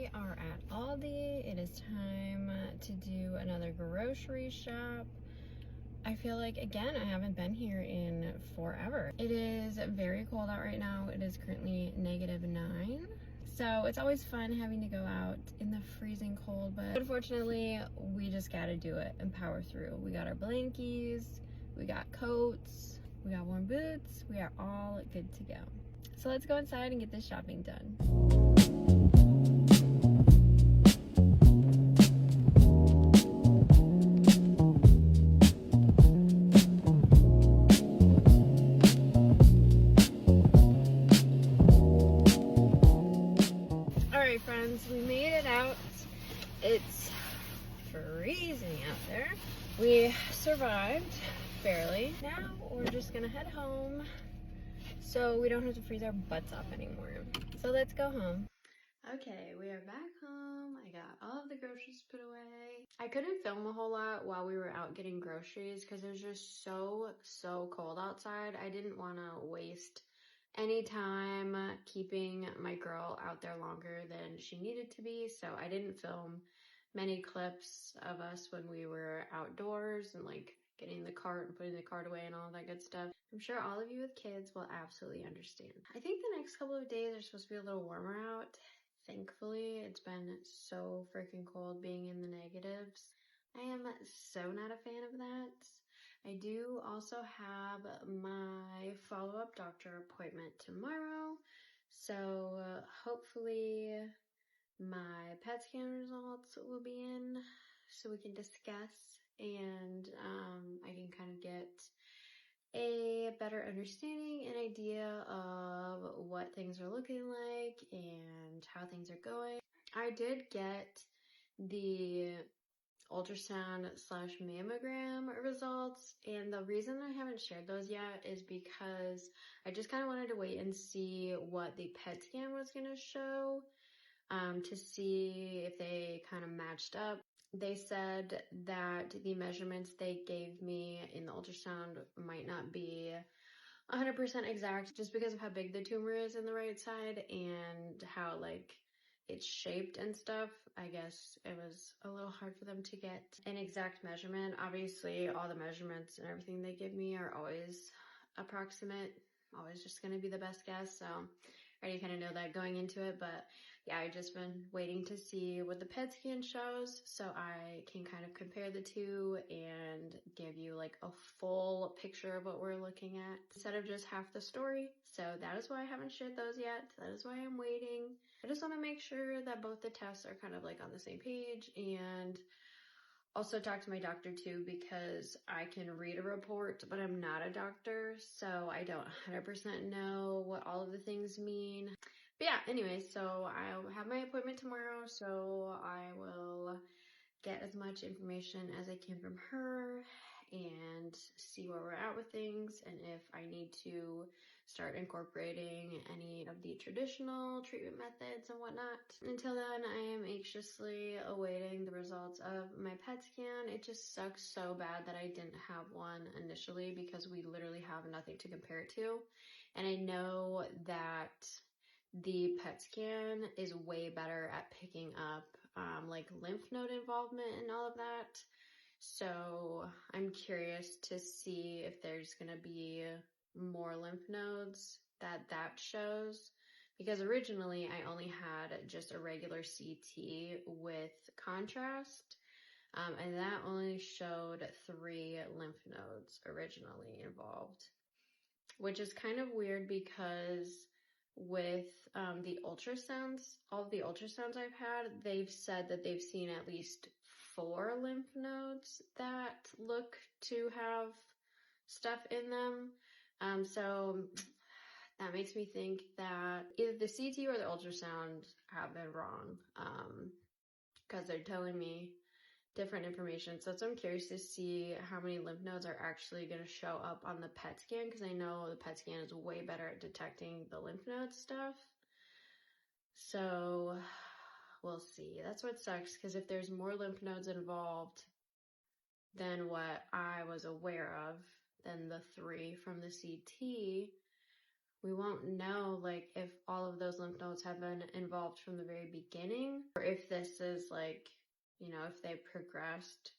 We are at Aldi. It is time to do another grocery shop. I feel like, again, I haven't been here in forever. It is very cold out right now. It is currently -9. So it's always fun having to go out in the freezing cold, but unfortunately, we just gotta do it and power through. We got our blankies, we got coats, we got warm boots, we are all good to go. So let's go inside and get this shopping done. Alright friends, we made it out. It's freezing out there. We survived, barely. Now we're just gonna head home so we don't have to freeze our butts off anymore. So let's go home. Okay, we are back home. I got all of the groceries put away. I couldn't film a whole lot while we were out getting groceries because it was just so cold outside. I didn't want to waste any time keeping my girl out there longer than she needed to be, so I didn't film many clips of us when we were outdoors and like getting the cart and putting the cart away and all that good stuff. I'm sure all of you with kids will absolutely understand. I think the next couple of days are supposed to be a little warmer out. Thankfully, it's been so freaking cold being in the negatives. I am so not a fan of that. I do also have my follow-up doctor appointment tomorrow, so hopefully my PET scan results will be in so we can discuss and I can kind of get a better understanding and idea of what things are looking like and how things are going. I did get the ultrasound / mammogram results, and the reason I haven't shared those yet is because I just kind of wanted to wait and see what the PET scan was going to show to see if they kind of matched up. They said that the measurements they gave me in the ultrasound might not be 100% exact just because of how big the tumor is in the right side and how like it's shaped and stuff. I guess it was a little hard for them to get an exact measurement. Obviously, all the measurements and everything they give me are always approximate, always just going to be the best guess. So I already kind of know that going into it, but yeah, I just been waiting to see what the PET scan shows so I can kind of compare the two and give you like a full picture of what we're looking at instead of just half the story. So that is why I haven't shared those yet. That is why I'm waiting. I just want to make sure that both the tests are kind of like on the same page, and also talk to my doctor too, because I can read a report, but I'm not a doctor, so I don't 100% know what all of the things mean. But yeah, anyway, so I'll have my appointment tomorrow, so I will get as much information as I can from her and see where we're at with things and if I need to start incorporating any of the traditional treatment methods and whatnot. Until then, I am anxiously awaiting the results of my PET scan. It just sucks so bad that I didn't have one initially because we literally have nothing to compare it to. And I know that the PET scan is way better at picking up like lymph node involvement and all of that. So I'm curious to see if there's going to be more lymph nodes that shows, because originally I only had just a regular CT with contrast, and that only showed 3 lymph nodes originally involved, which is kind of weird because with the ultrasounds, all of the ultrasounds I've had, they've said that they've seen at least 4 lymph nodes that look to have stuff in them. So that makes me think that either the CT or the ultrasound have been wrong, because they're telling me different information. So I'm curious to see how many lymph nodes are actually going to show up on the PET scan, because I know the PET scan is way better at detecting the lymph node stuff. So we'll see. That's what sucks, because if there's more lymph nodes involved than what I was aware of, than the 3 from the CT, we won't know like if all of those lymph nodes have been involved from the very beginning, or if this is like, you know, if they progressed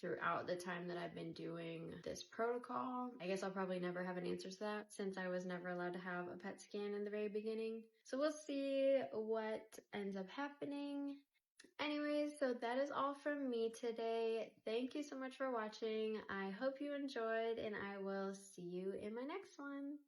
throughout the time that I've been doing this protocol. I guess I'll probably never have an answer to that since I was never allowed to have a PET scan in the very beginning. So we'll see what ends up happening. Anyways, so that is all from me today. Thank you so much for watching. I hope you enjoyed, and I will see you in my next one.